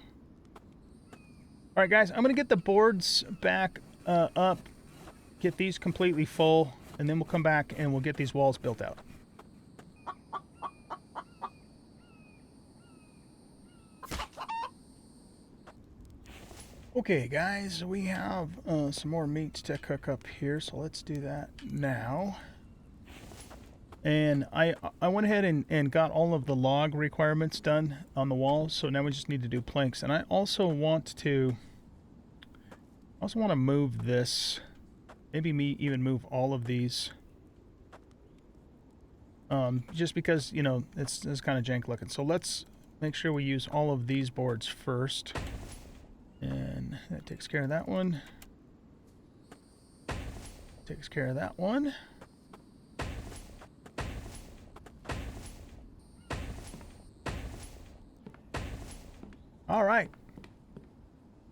All right, guys, I'm going to get the boards back up, get these completely full, and then we'll come back and we'll get these walls built out. Okay, guys, we have some more meat to cook up here, so let's do that now. And I went ahead and got all of the log requirements done on the walls, so now we just need to do planks. And I also want to move this, maybe even move all of these, just because, you know, it's kind of jank looking. So let's make sure we use all of these boards first, and that takes care of that one. Takes care of that one. All right.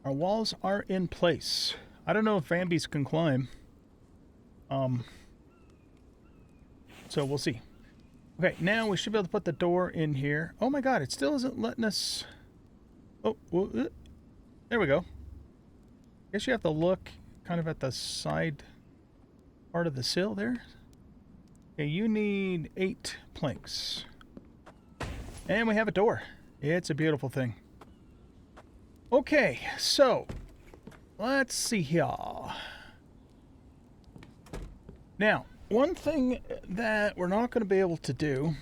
Our walls are in place. I don't know if Vambies can climb. So we'll see. Okay, now we should be able to put the door in here. Oh my god, it still isn't letting us... Oh, well, there we go. Guess you have to look kind of at the side part of the sill there. Okay, you need 8 planks. And we have a door. It's a beautiful thing. Okay, so let's see here. Now, one thing that we're not going to be able to do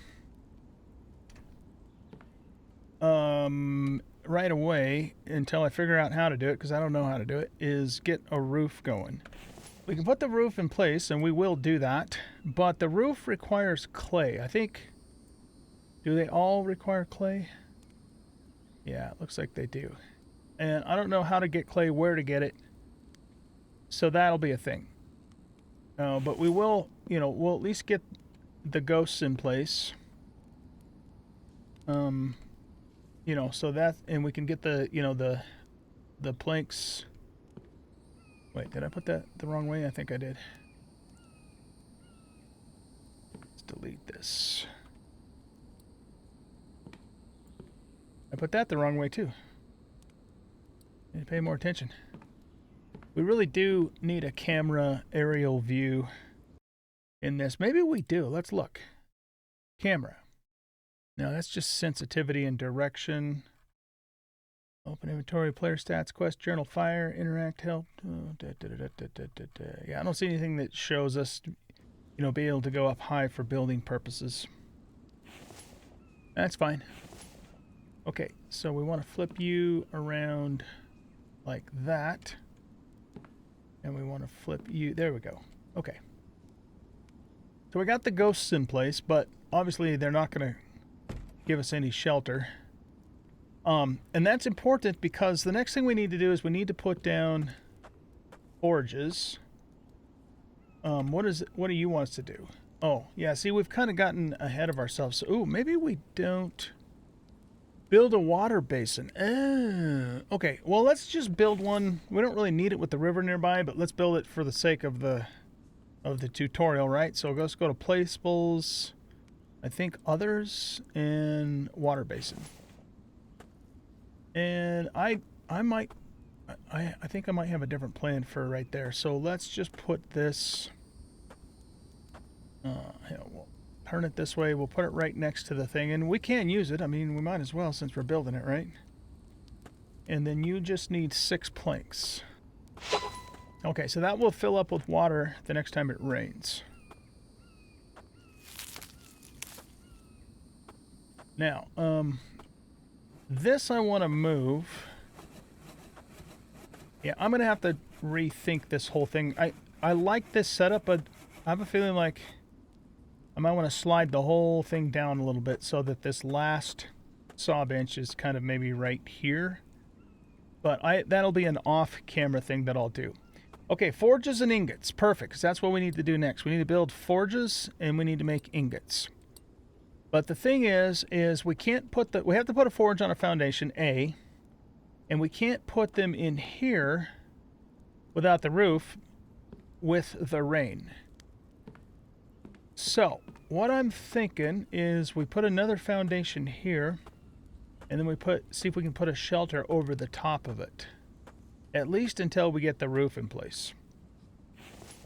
right away until I figure out how to do it, because I don't know how to do it, is get a roof going. We can put the roof in place, and we will do that, but the roof requires clay. I think, do they all require clay? Yeah, it looks like they do. And I don't know how to get clay, where to get it, so that'll be a thing. But we will, we'll at least get the ghosts in place. So that, and we can get the, the planks. Wait, did I put that the wrong way? I think I did. Let's delete this. I put that the wrong way too. Need to pay more attention. We really do need a camera aerial view in this. Maybe we do. Let's look. Camera. No, that's just sensitivity and direction. Open inventory, player stats, quest, journal, fire, interact, help. Yeah, I don't see anything that shows us, be able to go up high for building purposes. That's fine. Okay, so we want to flip you around like that. And we want to flip you. There we go. Okay. So we got the ghosts in place, but obviously they're not going to give us any shelter. And that's important because the next thing we need to do is we need to put down forges. What do you want us to do? Oh, yeah, see, we've kind of gotten ahead of ourselves. So, ooh, maybe we don't build a water basin. Okay, well, let's just build one. We don't really need it with the river nearby, but let's build it for the sake of the tutorial, right? So let's go to placeables, I think others, and water basin. And I think I might have a different plan for right there. So let's just put this. We'll turn it this way. We'll put it right next to the thing, and we can use it. I mean, we might as well since we're building it, right? And then you just need 6 planks. Okay, so that will fill up with water the next time it rains. Now, this I want to move. Yeah, I'm going to have to rethink this whole thing. I like this setup, but I have a feeling like I might want to slide the whole thing down a little bit so that this last saw bench is kind of maybe right here. But that'll be an off-camera thing that I'll do. Okay, forges and ingots. Perfect, because that's what we need to do next. We need to build forges, and we need to make ingots. But the thing is we can't put we have to put a forge on a foundation, A, and we can't put them in here without the roof with the rain. So, what I'm thinking is we put another foundation here, and then we see if we can put a shelter over the top of it. At least until we get the roof in place.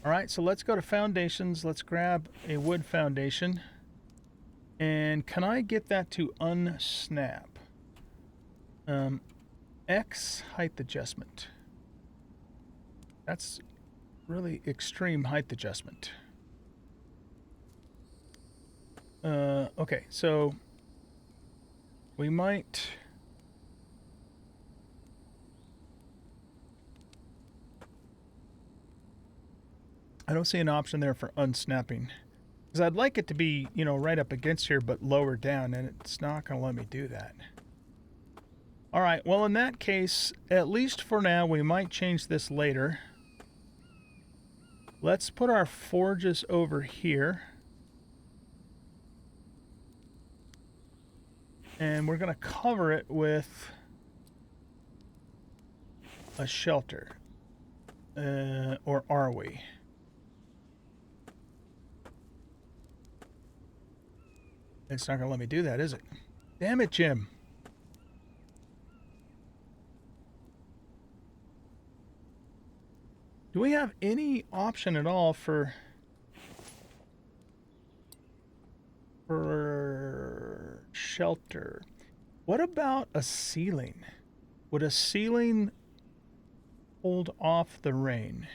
Alright, so let's go to foundations. Let's grab a wood foundation. And can I get that to unsnap? X height adjustment. That's really extreme height adjustment. Okay, so we might... I don't see an option there for unsnapping. Because I'd like it to be, right up against here, but lower down, and it's not going to let me do that. All right, well, in that case, at least for now, we might change this later. Let's put our forges over here. And we're going to cover it with a shelter. Or are we? It's not going to let me do that, is it? Damn it, Jim. Do we have any option at all for shelter? What about a ceiling? Would a ceiling hold off the rain?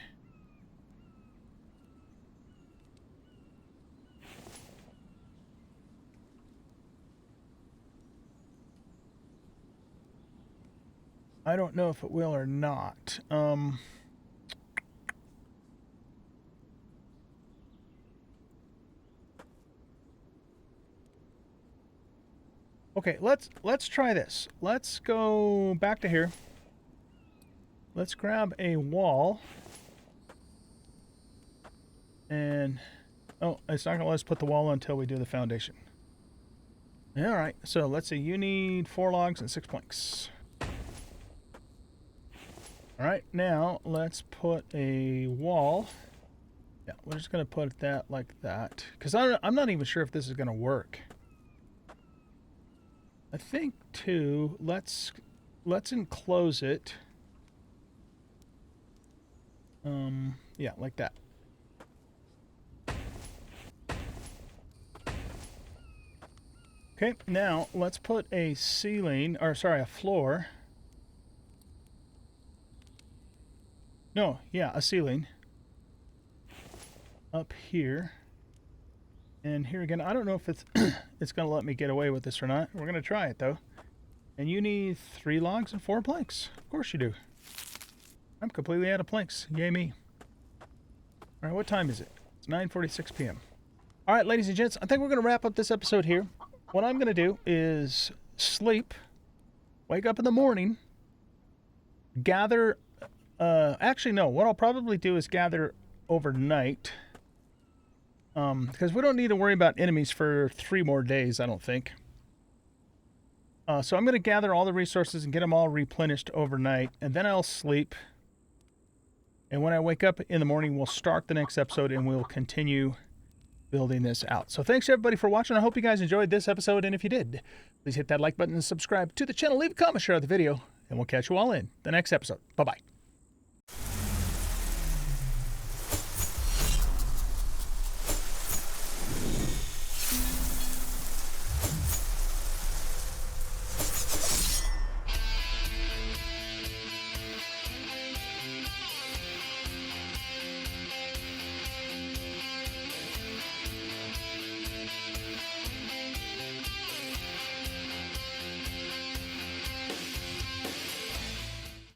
I don't know if it will or not. Okay, let's try this. Let's go back to here. Let's grab a wall. And oh, it's not gonna let us put the wall on until we do the foundation. All right, so let's see. You need 4 logs and 6 planks. All right, now let's put a wall. Yeah, we're just gonna put that like that because I'm not even sure if this is gonna work. I think too. Let's enclose it. Yeah, like that. Okay, now let's put a ceiling, or sorry, a floor. No, yeah, a ceiling up here. And here again, I don't know if it's it's going to let me get away with this or not. We're going to try it though. And you need 3 logs and 4 planks. Of course you do. I'm completely out of planks. Yay me. All right, what time is it? It's 9:46 p.m. All right, ladies and gents, I think we're going to wrap up this episode here. What I'm going to do is sleep, wake up in the morning, gather. Actually, no. What I'll probably do is gather overnight. Because we don't need to worry about enemies for 3 more days, I don't think. So I'm going to gather all the resources and get them all replenished overnight, and then I'll sleep. And when I wake up in the morning, we'll start the next episode, and we'll continue building this out. So thanks everybody for watching. I hope you guys enjoyed this episode, and if you did, please hit that like button and subscribe to the channel. Leave a comment, share the video, and we'll catch you all in the next episode. Bye-bye.